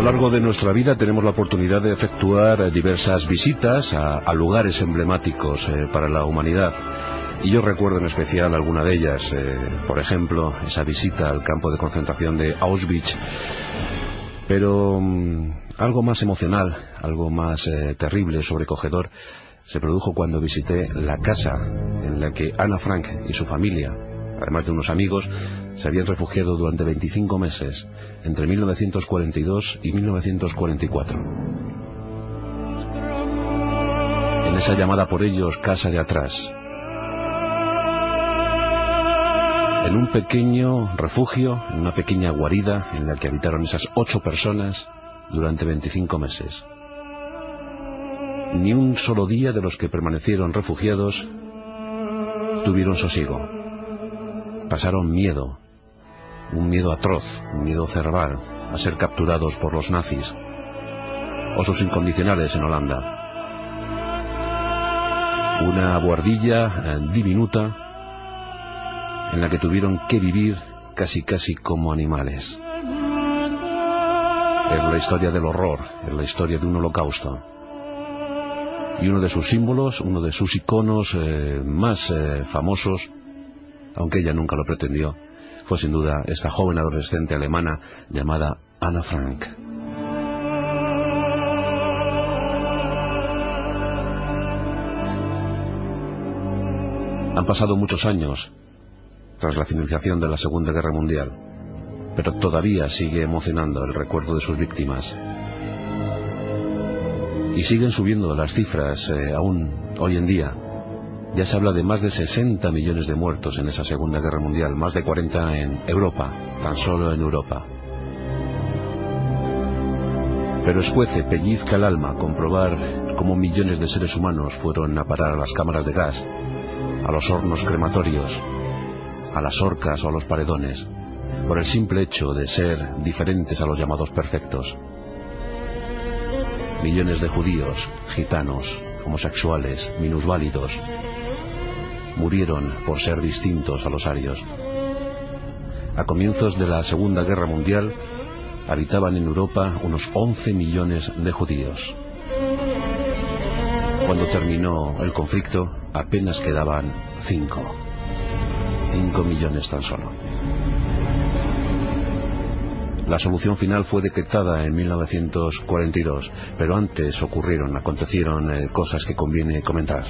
largo de nuestra vida tenemos la oportunidad de efectuar diversas visitas a lugares emblemáticos para la humanidad. Y yo recuerdo en especial alguna de ellas, por ejemplo, esa visita al campo de concentración de Auschwitz. Pero algo más emocional, algo más terrible, sobrecogedor, se produjo cuando visité la casa en la que Ana Frank y su familia, además de unos amigos, se habían refugiado durante 25 meses, entre 1942 y 1944. En esa llamada por ellos casa de atrás, en un pequeño refugio, en una pequeña guarida en la que habitaron esas 8 personas durante 25 meses. Ni un solo día de los que permanecieron refugiados tuvieron sosiego. Pasaron miedo, un miedo atroz, un miedo cerval, a ser capturados por los nazis, o sus incondicionales en Holanda. Una buhardilla diminuta en la que tuvieron que vivir casi como animales. Es la historia del horror, es la historia de un holocausto. Y uno de sus símbolos, uno de sus iconos más famosos, aunque ella nunca lo pretendió, fue sin duda esta joven adolescente alemana llamada Ana Frank. Han pasado muchos años tras la finalización de la Segunda Guerra Mundial, pero todavía sigue emocionando el recuerdo de sus víctimas. Y siguen subiendo las cifras aún hoy en día. Ya se habla de más de 60 millones de muertos en esa Segunda Guerra Mundial, más de 40 en Europa, tan solo en Europa. Pero escuece, pellizca el alma comprobar cómo millones de seres humanos fueron a parar a las cámaras de gas, a los hornos crematorios, a las horcas o a los paredones, por el simple hecho de ser diferentes a los llamados perfectos. Millones de judíos, gitanos, homosexuales, minusválidos, murieron por ser distintos a los arios. A comienzos de la Segunda Guerra Mundial habitaban en Europa unos 11 millones de judíos. Cuando terminó el conflicto apenas quedaban 5 millones tan solo. La solución final fue decretada en 1942, pero antes acontecieron cosas que conviene comentar.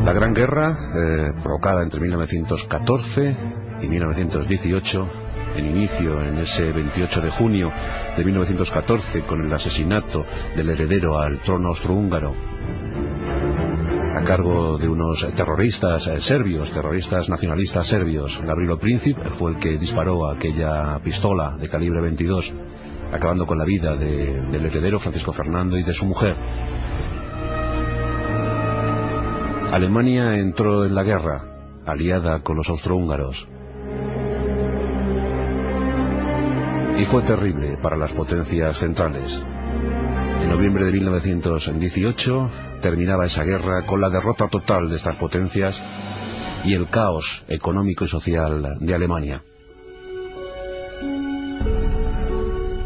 La Gran Guerra, provocada entre 1914 y 1918, en inicio en ese 28 de junio de 1914 con el asesinato del heredero al trono austrohúngaro, a cargo de unos terroristas serbios, terroristas nacionalistas serbios. Gavrilo Princip fue el que disparó aquella pistola de calibre 22, acabando con la vida del heredero Francisco Fernando y de su mujer. Alemania entró en la guerra, aliada con los austrohúngaros. Y fue terrible para las potencias centrales. En noviembre de 1918 terminaba esa guerra con la derrota total de estas potencias y el caos económico y social de Alemania.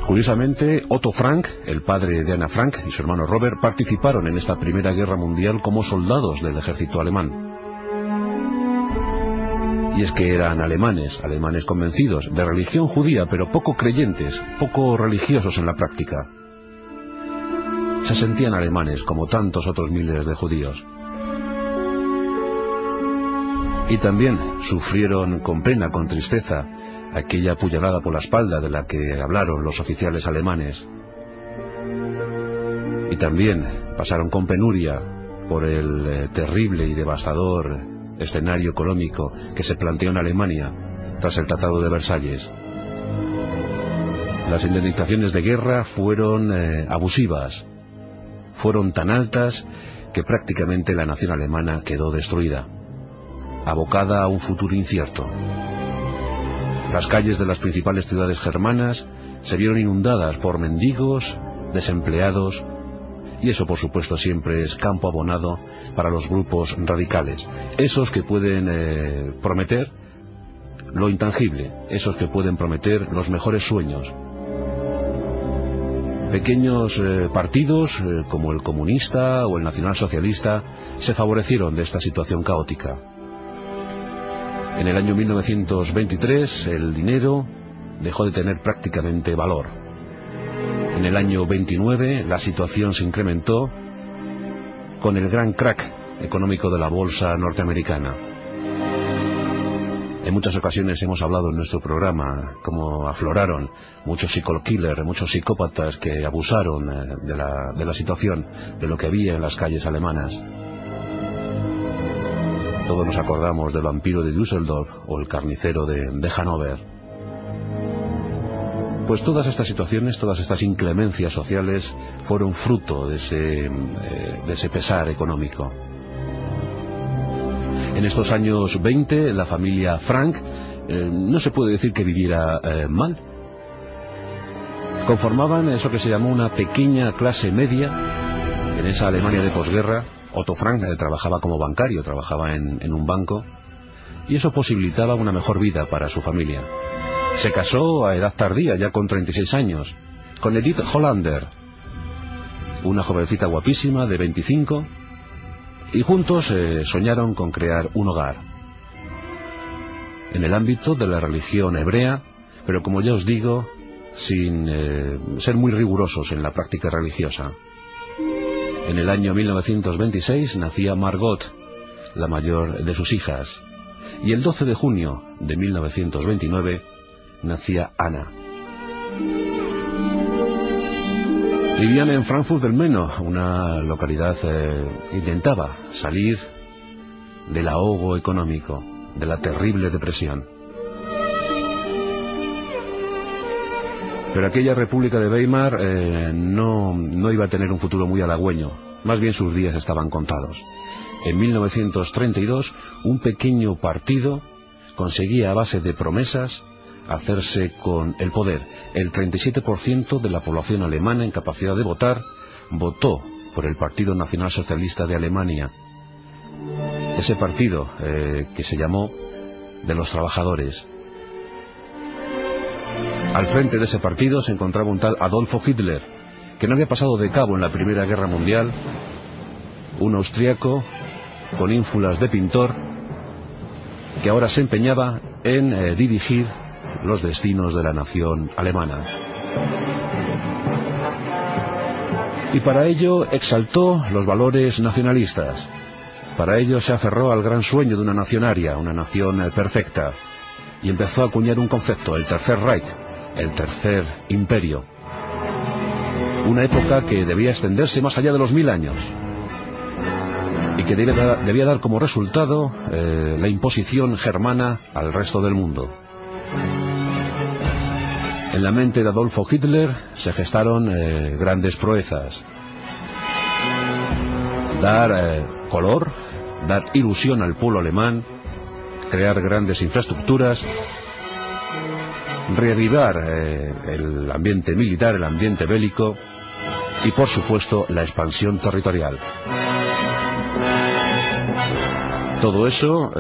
Curiosamente, Otto Frank, el padre de Ana Frank, y su hermano Robert participaron en esta Primera Guerra Mundial como soldados del ejército alemán. Y es que eran alemanes convencidos, de religión judía, pero poco creyentes, poco religiosos en la práctica. Se sentían alemanes como tantos otros miles de judíos. Y también sufrieron con pena, con tristeza, aquella puñalada por la espalda de la que hablaron los oficiales alemanes. Y también pasaron con penuria por el terrible y devastador escenario económico que se planteó en Alemania tras el Tratado de Versalles. Las indemnizaciones de guerra fueron abusivas, fueron tan altas que prácticamente la nación alemana quedó destruida, abocada a un futuro incierto. Las calles de las principales ciudades germanas se vieron inundadas por mendigos, desempleados, y eso por supuesto siempre es campo abonado para los grupos radicales, esos que pueden prometer lo intangible, esos que pueden prometer los mejores sueños. Pequeños partidos, como el comunista o el nacionalsocialista, se favorecieron de esta situación caótica. En el año 1923, el dinero dejó de tener prácticamente valor. En el año 29, la situación se incrementó con el gran crack económico de la bolsa norteamericana. En muchas ocasiones hemos hablado en nuestro programa cómo afloraron muchos psycho-killers, muchos psicópatas que abusaron de la situación, de lo que había en las calles alemanas. Todos nos acordamos del vampiro de Düsseldorf o el carnicero de Hannover. Pues todas estas situaciones, todas estas inclemencias sociales fueron fruto de ese pesar económico. En estos años 20, la familia Frank no se puede decir que viviera mal. Conformaban eso que se llamó una pequeña clase media en esa Alemania de posguerra. Otto Frank trabajaba como bancario, trabajaba en un banco, y eso posibilitaba una mejor vida para su familia. Se casó a edad tardía, ya con 36 años, con Edith Hollander, una jovencita guapísima de 25, y juntos soñaron con crear un hogar en el ámbito de la religión hebrea, pero como ya os digo, sin ser muy rigurosos en la práctica religiosa. En el año 1926 nacía Margot, la mayor de sus hijas, y el 12 de junio de 1929 nacía Ana. Vivían en Frankfurt del Meno, una localidad que intentaba salir del ahogo económico, de la terrible depresión. Pero aquella República de Weimar no iba a tener un futuro muy halagüeño, más bien sus días estaban contados. En 1932, un pequeño partido conseguía a base de promesas hacerse con el poder. El 37% de la población alemana en capacidad de votar votó por el Partido Nacional Socialista de Alemania. Ese partido que se llamó de los trabajadores. Al frente de ese partido se encontraba un tal Adolfo Hitler, que no había pasado de cabo en la Primera Guerra Mundial, un austríaco con ínfulas de pintor, que ahora se empeñaba en dirigir los destinos de la nación alemana. Y para ello exaltó los valores nacionalistas. Para ello se aferró al gran sueño de una nación aria, una nación perfecta, y empezó a acuñar un concepto, el Tercer Reich, el Tercer Imperio. Una época que debía extenderse más allá de los 1000 años y que debía dar como resultado la imposición germana al resto del mundo. En la mente de Adolfo Hitler se gestaron grandes proezas. Dar color, dar ilusión al pueblo alemán, crear grandes infraestructuras, reavivar el ambiente militar, el ambiente bélico y, por supuesto, la expansión territorial. Todo eso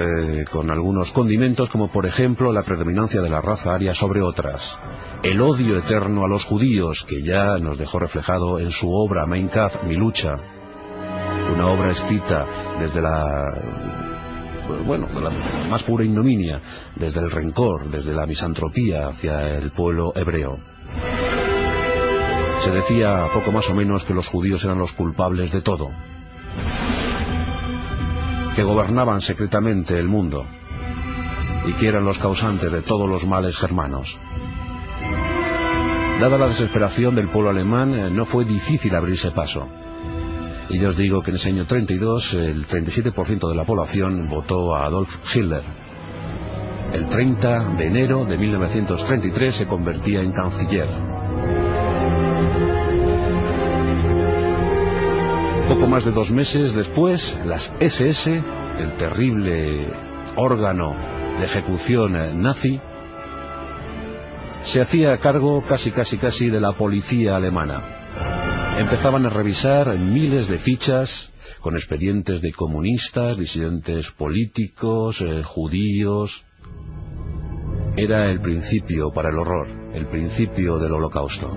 con algunos condimentos, como por ejemplo la predominancia de la raza aria sobre otras, el odio eterno a los judíos, que ya nos dejó reflejado en su obra Mein Kampf, Mi lucha, una obra escrita desde la más pura ignominia, desde el rencor, desde la misantropía hacia el pueblo hebreo. Se decía poco más o menos que los judíos eran los culpables de todo, que gobernaban secretamente el mundo y que eran los causantes de todos los males germanos. Dada la desesperación del pueblo alemán, no fue difícil abrirse paso. Y yo os digo que en ese año 32 el 37% de la población votó a Adolf Hitler. El 30 de enero de 1933 se convertía en canciller. Poco más de 2 meses después, las SS, el terrible órgano de ejecución nazi, se hacía cargo casi de la policía alemana. Empezaban a revisar miles de fichas con expedientes de comunistas, disidentes políticos, judíos. Era el principio para el horror, el principio del Holocausto.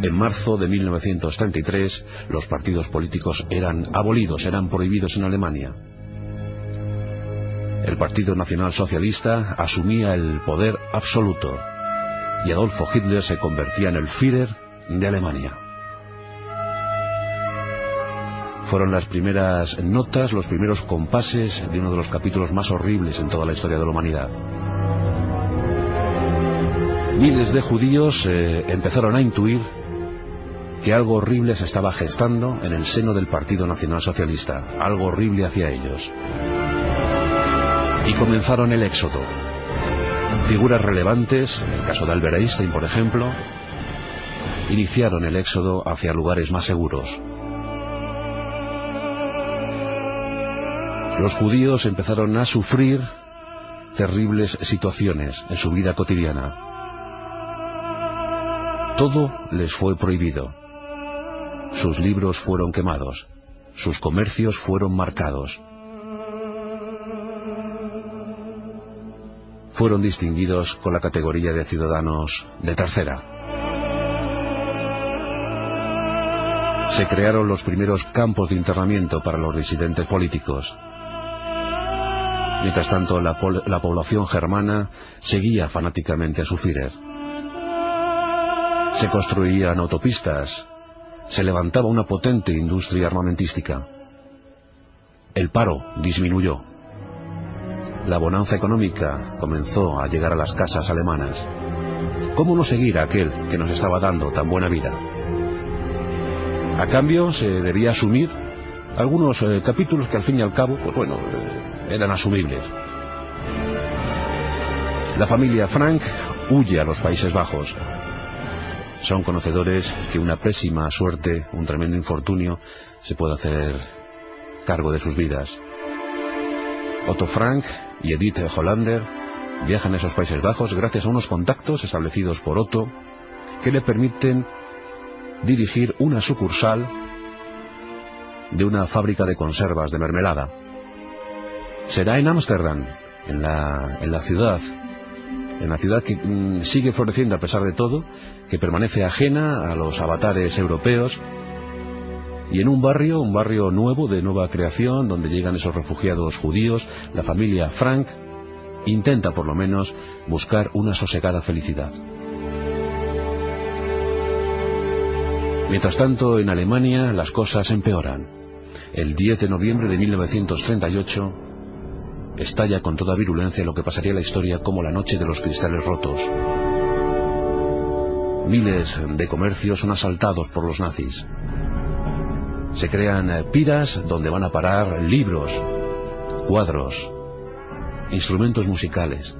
En marzo de 1933, los partidos políticos eran abolidos, eran prohibidos en Alemania. El Partido Nacional Socialista asumía el poder absoluto y Adolfo Hitler se convertía en el Führer de Alemania. Fueron las primeras notas, los primeros compases de uno de los capítulos más horribles en toda la historia de la humanidad. Miles de judíos empezaron a intuir que algo horrible se estaba gestando en el seno del Partido Nacional Socialista, algo horrible hacia ellos. Y comenzaron el éxodo. Figuras relevantes, en el caso de Albert Einstein, por ejemplo, iniciaron el éxodo hacia lugares más seguros. Los judíos empezaron a sufrir terribles situaciones en su vida cotidiana. Todo les fue prohibido. Sus libros fueron quemados. Sus comercios fueron marcados. Fueron distinguidos con la categoría de ciudadanos de tercera. Se crearon los primeros campos de internamiento para los disidentes políticos. Mientras tanto, la población germana seguía fanáticamente a su Führer. Se construían autopistas, se levantaba una potente industria armamentística. El paro disminuyó. La bonanza económica comenzó a llegar a las casas alemanas. ¿Cómo no seguir a aquel que nos estaba dando tan buena vida? A cambio se debía asumir algunos capítulos que al fin y al cabo, pues bueno, eran asumibles. La familia Frank huye a los Países Bajos. Son conocedores que una pésima suerte, un tremendo infortunio, se puede hacer cargo de sus vidas. Otto Frank y Edith Hollander viajan a esos Países Bajos gracias a unos contactos establecidos por Otto que le permiten dirigir una sucursal de una fábrica de conservas de mermelada. Será en Ámsterdam, en la ciudad que sigue floreciendo a pesar de todo, que permanece ajena a los avatares europeos, y en un barrio nuevo, de nueva creación, donde llegan esos refugiados judíos, la familia Frank intenta por lo menos buscar una sosegada felicidad. Mientras tanto, en Alemania las cosas empeoran. El 10 de noviembre de 1938 estalla con toda virulencia lo que pasaría a la historia como la noche de los cristales rotos. Miles de comercios son asaltados por los nazis. Se crean piras donde van a parar libros, cuadros, instrumentos musicales.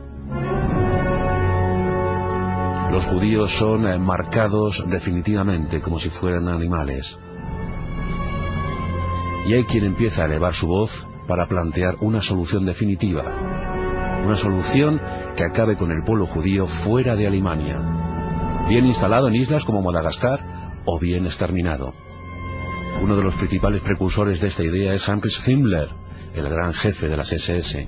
Los judíos son marcados definitivamente como si fueran animales. Y hay quien empieza a elevar su voz para plantear una solución definitiva, una solución que acabe con el pueblo judío fuera de Alemania, bien instalado en islas como Madagascar o bien exterminado. Uno de los principales precursores de esta idea es Heinrich Himmler, el gran jefe de las SS.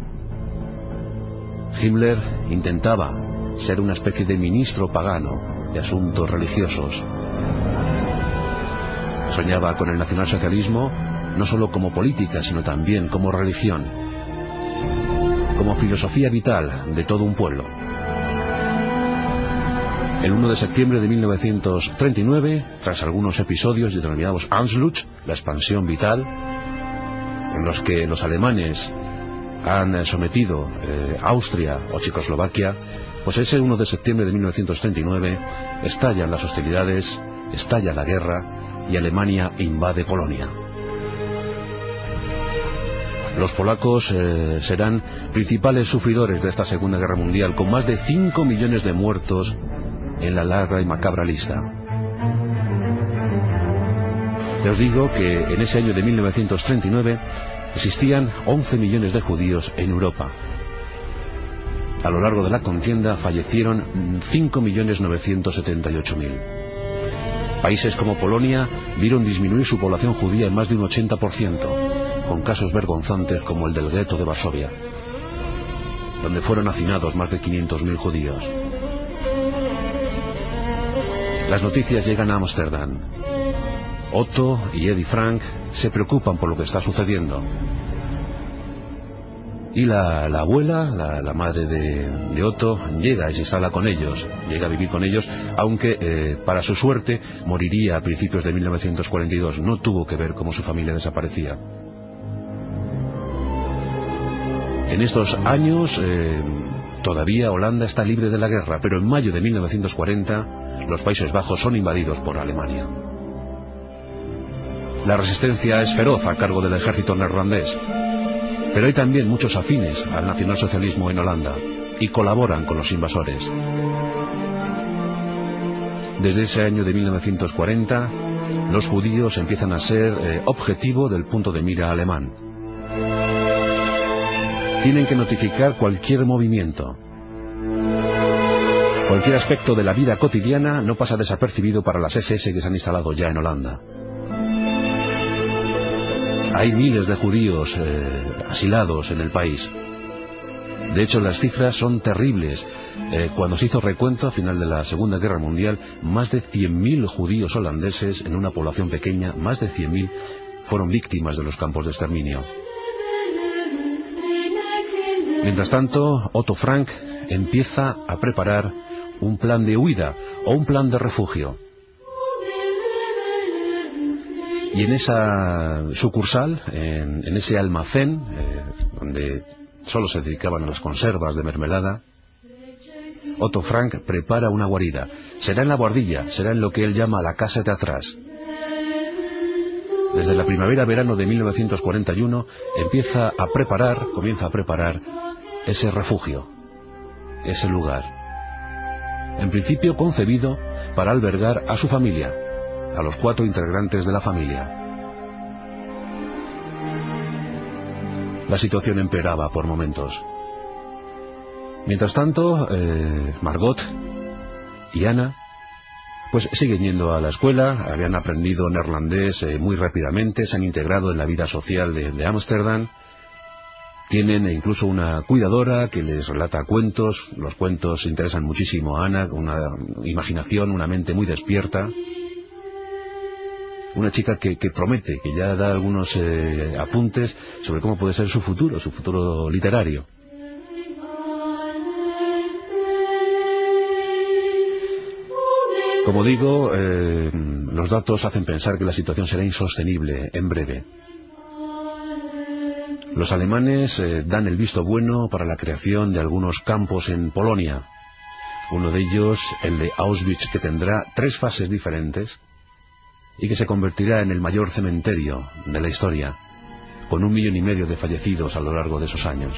Himmler intentaba ser una especie de ministro pagano de asuntos religiosos. Soñaba con el nacionalsocialismo no solo como política, sino también como religión, como filosofía vital de todo un pueblo. El 1 de septiembre de 1939, tras algunos episodios denominados Anschluss, la expansión vital, en los que los alemanes han sometido Austria o Checoslovaquia, pues ese 1 de septiembre de 1939 estallan las hostilidades, estalla la guerra y Alemania invade Polonia. Los polacos serán principales sufridores de esta Segunda Guerra Mundial, con más de 5 millones de muertos en la larga y macabra lista. Ya os digo que en ese año de 1939 existían 11 millones de judíos en Europa. A lo largo de la contienda fallecieron 5.978.000. Países como Polonia vieron disminuir su población judía en más de un 80%, con casos vergonzantes como el del gueto de Varsovia. donde fueron hacinados más de 500.000 judíos. Las noticias llegan a Ámsterdam. Otto y Eddie Frank se preocupan por lo que está sucediendo. Y la abuela, la madre de Otto, llega y se instala con ellos, llega a vivir con ellos, aunque para su suerte moriría a principios de 1942. No tuvo que ver cómo su familia desaparecía. En estos años todavía Holanda está libre de la guerra, pero en mayo de 1940 los Países Bajos son invadidos por Alemania. La resistencia es feroz a cargo del ejército neerlandés, pero hay también muchos afines al nacionalsocialismo en Holanda y colaboran con los invasores. Desde ese año de 1940, los judíos empiezan a ser objetivo del punto de mira alemán. Tienen que notificar cualquier movimiento. Cualquier aspecto de la vida cotidiana no pasa desapercibido para las SS que se han instalado ya en Holanda. Hay miles de judíos asilados en el país. De hecho, las cifras son terribles. Cuando se hizo recuento a final de la Segunda Guerra Mundial, más de 100.000 judíos holandeses en una población pequeña, más de 100.000 fueron víctimas de los campos de exterminio. Mientras tanto, Otto Frank empieza a preparar un plan de huida o un plan de refugio. Y en esa sucursal, en ese almacén, donde solo se dedicaban a las conservas de mermelada, Otto Frank prepara una guarida. Será en la Boardilla, será en lo que él llama la casa de atrás. Desde la primavera-verano de 1941 comienza a preparar ese refugio, ese lugar. En principio concebido para albergar a su familia, a los 4 integrantes de la familia. La situación empeoraba por momentos. Mientras tanto, Margot y Ana pues siguen yendo a la escuela, habían aprendido neerlandés muy rápidamente, se han integrado en la vida social de Ámsterdam. Tienen incluso una cuidadora que les relata cuentos. Los cuentos interesan muchísimo a Ana, una imaginación, una mente muy despierta. Una chica que promete, que ya da algunos apuntes sobre cómo puede ser su futuro literario. Como digo, los datos hacen pensar que la situación será insostenible en breve. Los alemanes dan el visto bueno para la creación de algunos campos en Polonia. Uno de ellos, el de Auschwitz, que tendrá 3 fases diferentes y que se convertirá en el mayor cementerio de la historia, con 1,5 millones de fallecidos a lo largo de esos años.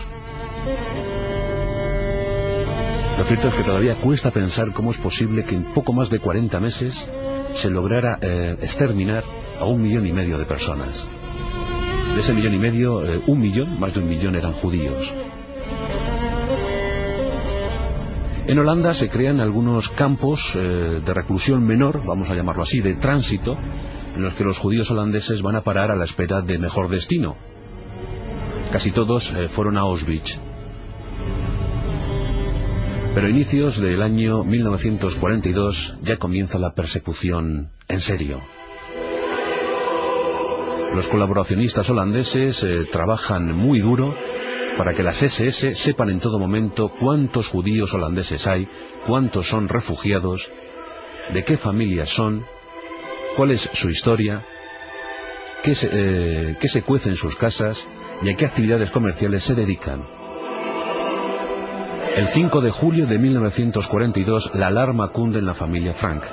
Lo cierto es que todavía cuesta pensar cómo es posible que en poco más de 40 meses se lograra exterminar a 1,5 millones de personas. De ese 1,5 millones, más de 1 millón eran judíos. En Holanda se crean algunos campos de reclusión menor, vamos a llamarlo así, de tránsito, en los que los judíos holandeses van a parar a la espera de mejor destino. Casi todos fueron a Auschwitz. Pero a inicios del año 1942 ya comienza la persecución en serio. Los colaboracionistas holandeses trabajan muy duro para que las SS sepan en todo momento cuántos judíos holandeses hay, cuántos son refugiados, de qué familias son, cuál es su historia, qué se cuece en sus casas y a qué actividades comerciales se dedican. El 5 de julio de 1942 la alarma cunde en la familia Frank.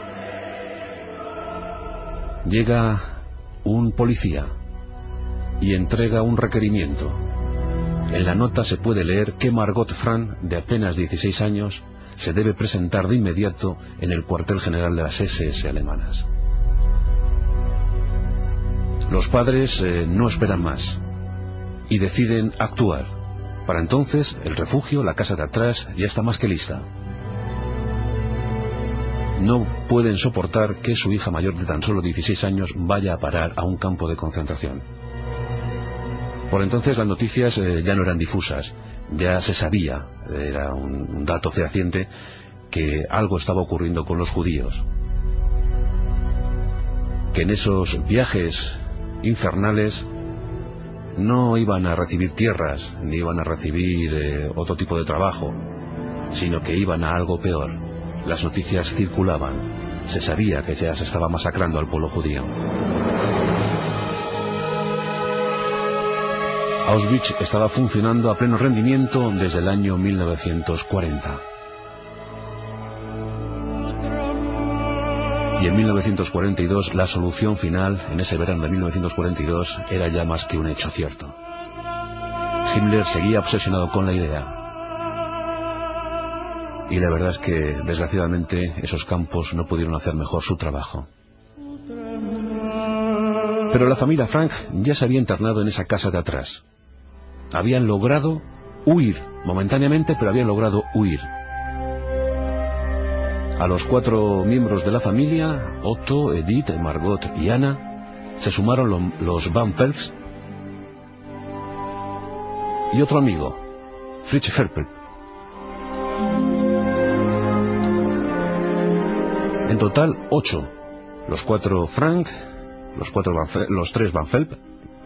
Llega un policía y entrega un requerimiento. En la nota se puede leer que Margot Frank, de apenas 16 años, se debe presentar de inmediato en el cuartel general de las SS alemanas. Los padres no esperan más y deciden actuar. Para entonces, el refugio, la casa de atrás, ya está más que lista. No pueden soportar que su hija mayor de tan solo 16 años vaya a parar a un campo de concentración. Por entonces las noticias ya no eran difusas. Ya se sabía, era un dato fehaciente, que algo estaba ocurriendo con los judíos. Que en esos viajes infernales no iban a recibir tierras, ni iban a recibir otro tipo de trabajo, sino que iban a algo peor. Las noticias circulaban. Se sabía que ya se estaba masacrando al pueblo judío. Auschwitz estaba funcionando a pleno rendimiento desde el año 1940. Y en 1942 la solución final, en ese verano de 1942, era ya más que un hecho cierto. Himmler seguía obsesionado con la idea. Y la verdad es que, desgraciadamente, esos campos no pudieron hacer mejor su trabajo. Pero la familia Frank ya se había internado en esa casa de atrás. Habían logrado huir, momentáneamente, pero habían logrado huir. A los 4 miembros de la familia, Otto, Edith, Margot y Anna, se sumaron los Van Phelps y otro amigo, Fritz Herpel. En total, 8. Los 4 Frank, los 3 Van Phelps,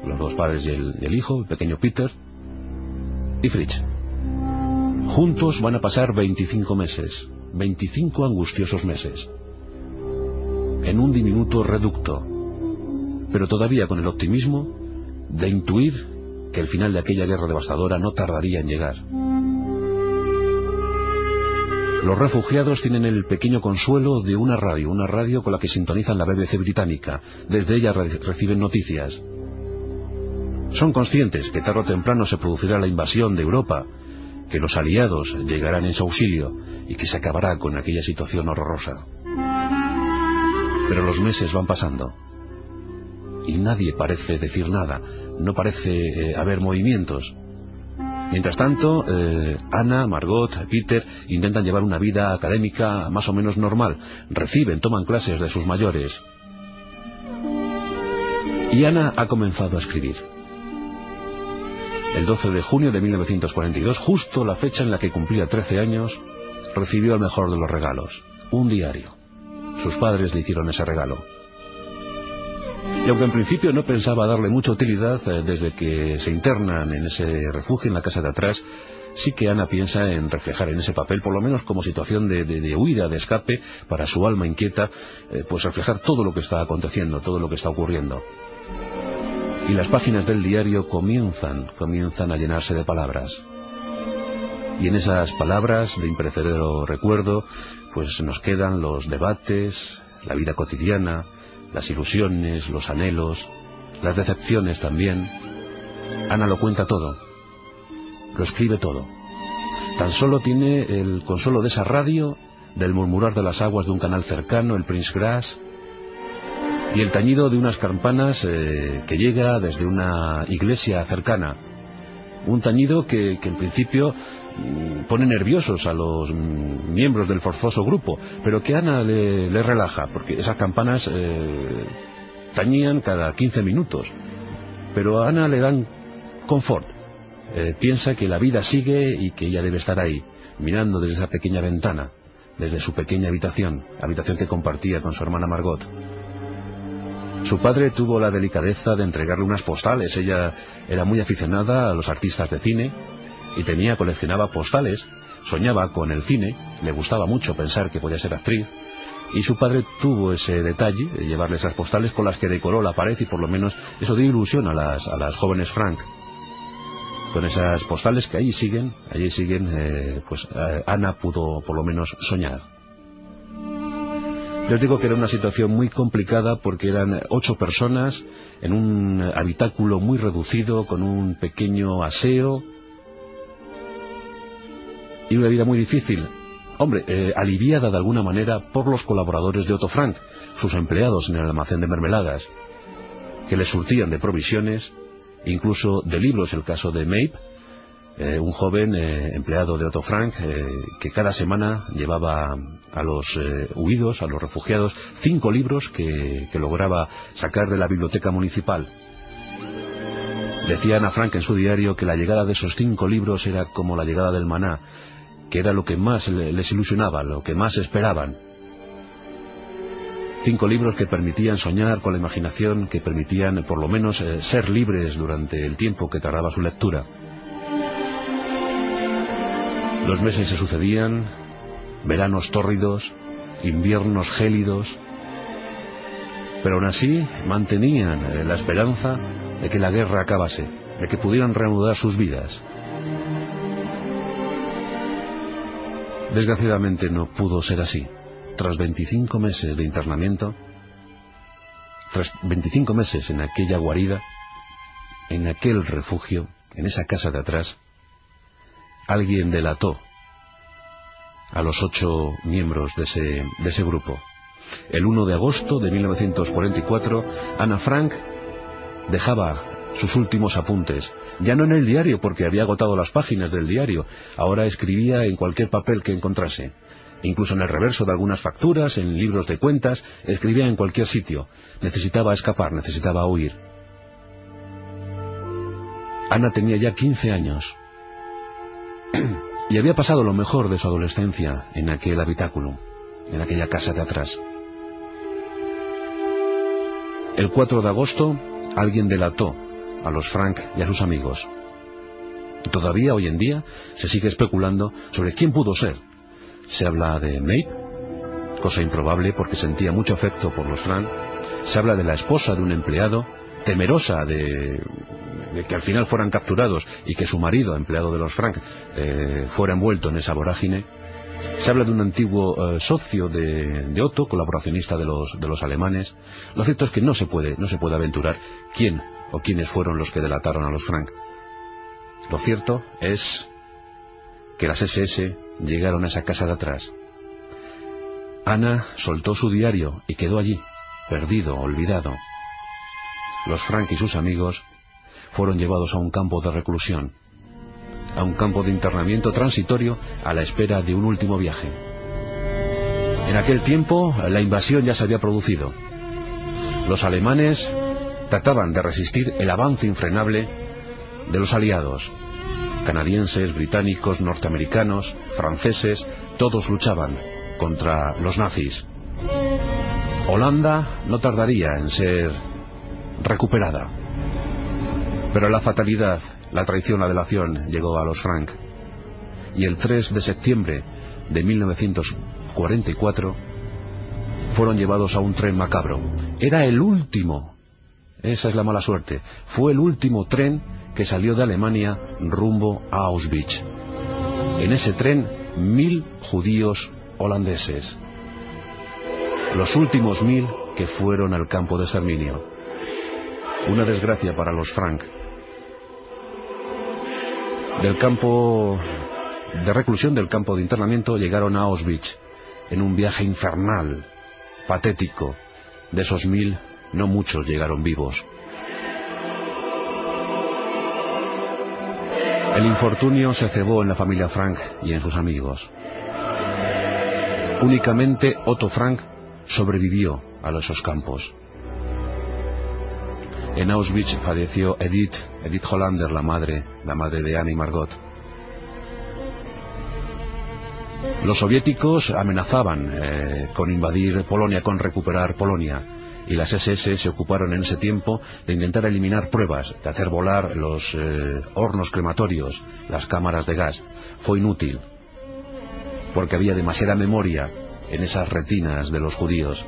los 2 padres y el hijo, el pequeño Peter, y Fritz. Juntos van a pasar 25 meses, 25 angustiosos meses, en un diminuto reducto, pero todavía con el optimismo de intuir que el final de aquella guerra devastadora no tardaría en llegar. Los refugiados tienen el pequeño consuelo de una radio con la que sintonizan la BBC británica. Desde ella reciben noticias. Son conscientes que tarde o temprano se producirá la invasión de Europa, que los aliados llegarán en su auxilio y que se acabará con aquella situación horrorosa. Pero los meses van pasando y nadie parece decir nada, no parece haber movimientos. Mientras tanto, Anna, Margot, Peter intentan llevar una vida académica más o menos normal, toman clases de sus mayores. Y Anna ha comenzado a escribir. El 12 de junio de 1942, justo la fecha en la que cumplía 13 años, recibió el mejor de los regalos, un diario. Sus padres le hicieron ese regalo. Y aunque en principio no pensaba darle mucha utilidad, desde que se internan en ese refugio en la casa de atrás, sí que Ana piensa en reflejar en ese papel, por lo menos como situación de huida, de escape, para su alma inquieta, pues reflejar todo lo que está aconteciendo, todo lo que está ocurriendo. Y las páginas del diario comienzan a llenarse de palabras. Y en esas palabras de imperecedero recuerdo, pues nos quedan los debates, la vida cotidiana, las ilusiones, los anhelos, las decepciones también. Ana lo cuenta todo, lo escribe todo. Tan solo tiene el consuelo de esa radio, del murmurar de las aguas de un canal cercano, el Prince Grass, y el tañido de unas campanas que llega desde una iglesia cercana. Un tañido que en principio pone nerviosos a los miembros del forzoso grupo, pero que Ana le relaja, porque esas campanas tañían cada 15 minutos. Pero a Ana le dan confort. Piensa que la vida sigue y que ella debe estar ahí, mirando desde esa pequeña ventana, desde su pequeña habitación que compartía con su hermana Margot. Su padre tuvo la delicadeza de entregarle unas postales. Ella era muy aficionada a los artistas de cine y coleccionaba postales, soñaba con el cine, le gustaba mucho pensar que podía ser actriz, y su padre tuvo ese detalle de llevarle esas postales con las que decoró la pared, y por lo menos eso dio ilusión a las jóvenes Frank. Con esas postales que allí siguen, pues Ana pudo por lo menos soñar. Les digo que era una situación muy complicada porque eran 8 personas en un habitáculo muy reducido, con un pequeño aseo, y una vida muy difícil. Hombre, aliviada de alguna manera por los colaboradores de Otto Frank, sus empleados en el almacén de mermeladas, que les surtían de provisiones, incluso de libros, el caso de Mabe, un joven empleado de Otto Frank, que cada semana llevaba a los huidos, a los refugiados, 5 libros que lograba sacar de la biblioteca municipal. Decía Ana Frank en su diario que la llegada de esos 5 libros era como la llegada del maná, que era lo que más les ilusionaba, lo que más esperaban. 5 libros que permitían soñar con la imaginación, que permitían por lo menos ser libres durante el tiempo que tardaba su lectura. Los meses se sucedían, veranos tórridos, inviernos gélidos, pero aún así mantenían la esperanza de que la guerra acabase, de que pudieran reanudar sus vidas. Desgraciadamente no pudo ser así. Tras 25 meses de internamiento, tras 25 meses en aquella guarida, en aquel refugio, en esa casa de atrás, alguien delató a los 8 miembros de ese grupo. El 1 de agosto de 1944, Ana Frank dejaba sus últimos apuntes, ya no en el diario porque había agotado las páginas del diario, ahora escribía en cualquier papel que encontrase, incluso en el reverso de algunas facturas, en libros de cuentas, escribía en cualquier sitio. Necesitaba escapar, necesitaba huir. Ana tenía ya 15 años y había pasado lo mejor de su adolescencia en aquel habitáculo, en aquella casa de atrás. El 4 de agosto alguien delató a los Frank y a sus amigos. Todavía hoy en día se sigue especulando sobre quién pudo ser. Se habla de Maeve, cosa improbable porque sentía mucho afecto por los Frank. Se habla de la esposa de un empleado, temerosa de que al final fueran capturados y que su marido, empleado de los Frank, fuera envuelto en esa vorágine. Se habla de un antiguo socio de Otto, colaboracionista de los alemanes. Lo cierto es que no se puede aventurar quién o quiénes fueron los que delataron a los Frank. Lo cierto es que las SS llegaron a esa casa de atrás. Ana soltó su diario y quedó allí, perdido, olvidado. Los Frank y sus amigos fueron llevados a un campo de reclusión, a un campo de internamiento transitorio a la espera de un último viaje. En aquel tiempo la invasión ya se había producido. Los alemanes trataban de resistir el avance infrenable de los aliados. Canadienses, británicos, norteamericanos, franceses, todos luchaban contra los nazis. Holanda no tardaría en ser recuperada. Pero la fatalidad, la traición, la delación llegó a los Frank. Y el 3 de septiembre de 1944 fueron llevados a un tren macabro. Era el último, esa es la mala suerte, fue el último tren que salió de Alemania rumbo a Auschwitz. En ese tren 1000 judíos holandeses. Los últimos 1000 que fueron al campo de exterminio. Una desgracia para los Frank. Del campo de reclusión, del campo de internamiento, llegaron a Auschwitz en un viaje infernal, patético. De esos 1000, no muchos llegaron vivos. El infortunio se cebó en la familia Frank y en sus amigos. Únicamente Otto Frank sobrevivió a esos campos. En Auschwitz falleció Edith Hollander, la madre de Anna y Margot. Los soviéticos amenazaban con invadir Polonia, con recuperar Polonia, y las SS se ocuparon en ese tiempo de intentar eliminar pruebas, de hacer volar los hornos crematorios, las cámaras de gas. Fue inútil, porque había demasiada memoria en esas retinas de los judíos.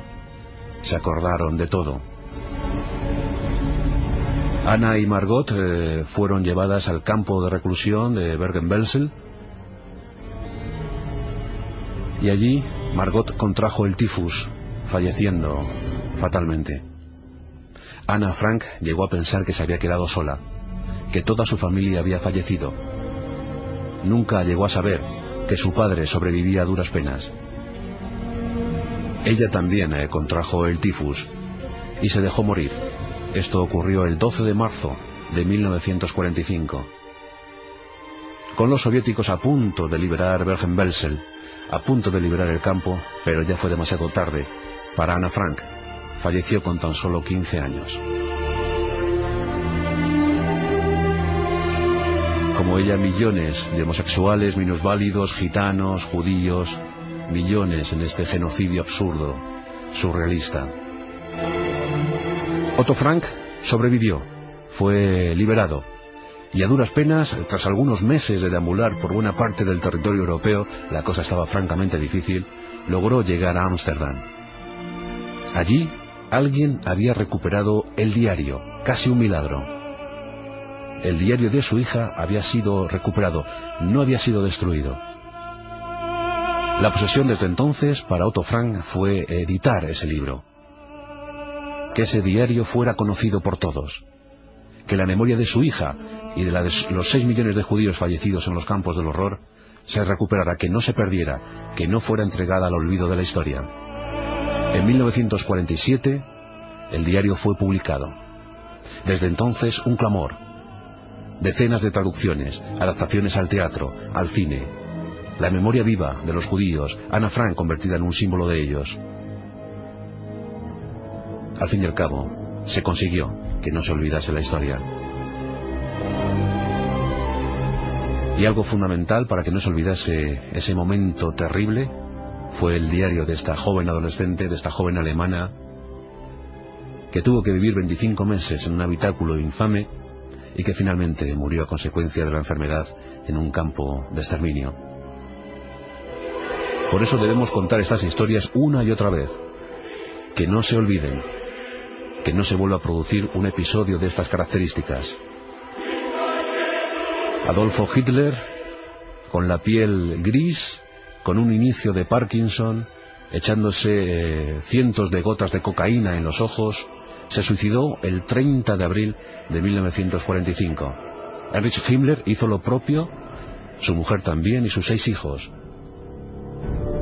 Se acordaron de todo. Anna y Margot fueron llevadas al campo de reclusión de Bergen-Belsen, y allí Margot contrajo el tifus, falleciendo fatalmente. Ana Frank llegó a pensar que se había quedado sola, que toda su familia había fallecido. Nunca llegó a saber que su padre sobrevivía a duras penas. Ella también contrajo el tifus y se dejó morir. Esto ocurrió el 12 de marzo de 1945. Con los soviéticos a punto de liberar Bergen-Belsen, a punto de liberar el campo, pero ya fue demasiado tarde para Ana Frank. Falleció con tan solo 15 años. como ella, millones de homosexuales, minusválidos, gitanos, judíos, millones en este genocidio absurdo, surrealista. Otto Frank sobrevivió, fue liberado, y a duras penas, tras algunos meses de deambular por buena parte del territorio europeo, la cosa estaba francamente difícil, logró llegar a Ámsterdam. Allí, alguien había recuperado el diario, casi un milagro. El diario de su hija había sido recuperado, no había sido destruido. La obsesión desde entonces para Otto Frank fue editar ese libro. Que ese diario fuera conocido por todos. Que la memoria de su hija y de la de los 6 millones de judíos fallecidos en los campos del horror se recuperara, que no se perdiera, que no fuera entregada al olvido de la historia. En 1947 el diario fue publicado. Desde entonces un clamor. Decenas de traducciones, adaptaciones al teatro, al cine. La memoria viva de los judíos, Ana Frank convertida en un símbolo de ellos. Al fin y al cabo, se consiguió que no se olvidase la historia. Y algo fundamental para que no se olvidase ese momento terrible fue el diario de esta joven adolescente, de esta joven alemana, que tuvo que vivir 25 meses en un habitáculo infame y que finalmente murió a consecuencia de la enfermedad en un campo de exterminio. Por eso debemos contar estas historias una y otra vez, que no se olviden, que no se vuelva a producir un episodio de estas características. Adolfo Hitler, con la piel gris, con un inicio de Parkinson, echándose cientos de gotas de cocaína en los ojos, se suicidó el 30 de abril de 1945. Heinrich Himmler hizo lo propio, su mujer también y sus 6 hijos.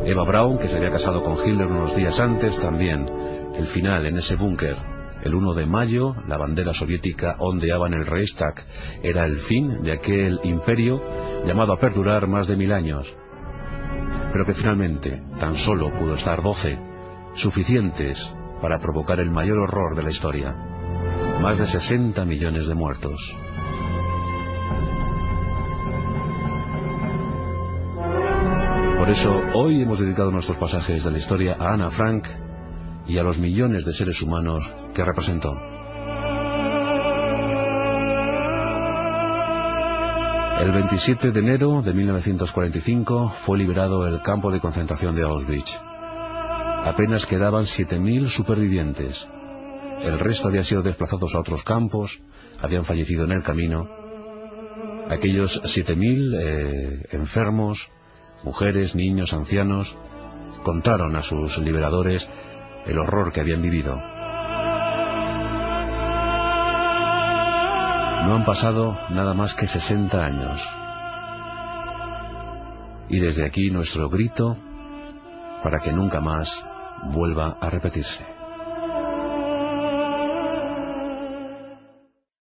Eva Braun, que se había casado con Hitler unos días antes, también. El final en ese búnker, el 1 de mayo, la bandera soviética ondeaba en el Reichstag. Era el fin de aquel imperio llamado a perdurar más de 1000 años. Pero que finalmente tan solo pudo estar 12, suficientes para provocar el mayor horror de la historia. Más de 60 millones de muertos. Por eso hoy hemos dedicado nuestros pasajes de la historia a Ana Frank y a los millones de seres humanos que representó. El 27 de enero de 1945 fue liberado el campo de concentración de Auschwitz. Apenas quedaban 7000 supervivientes. El resto había sido desplazados a otros campos, habían fallecido en el camino. Aquellos 7000 enfermos, mujeres, niños, ancianos, contaron a sus liberadores el horror que habían vivido. No han pasado nada más que 60 años. Y desde aquí nuestro grito para que nunca más vuelva a repetirse.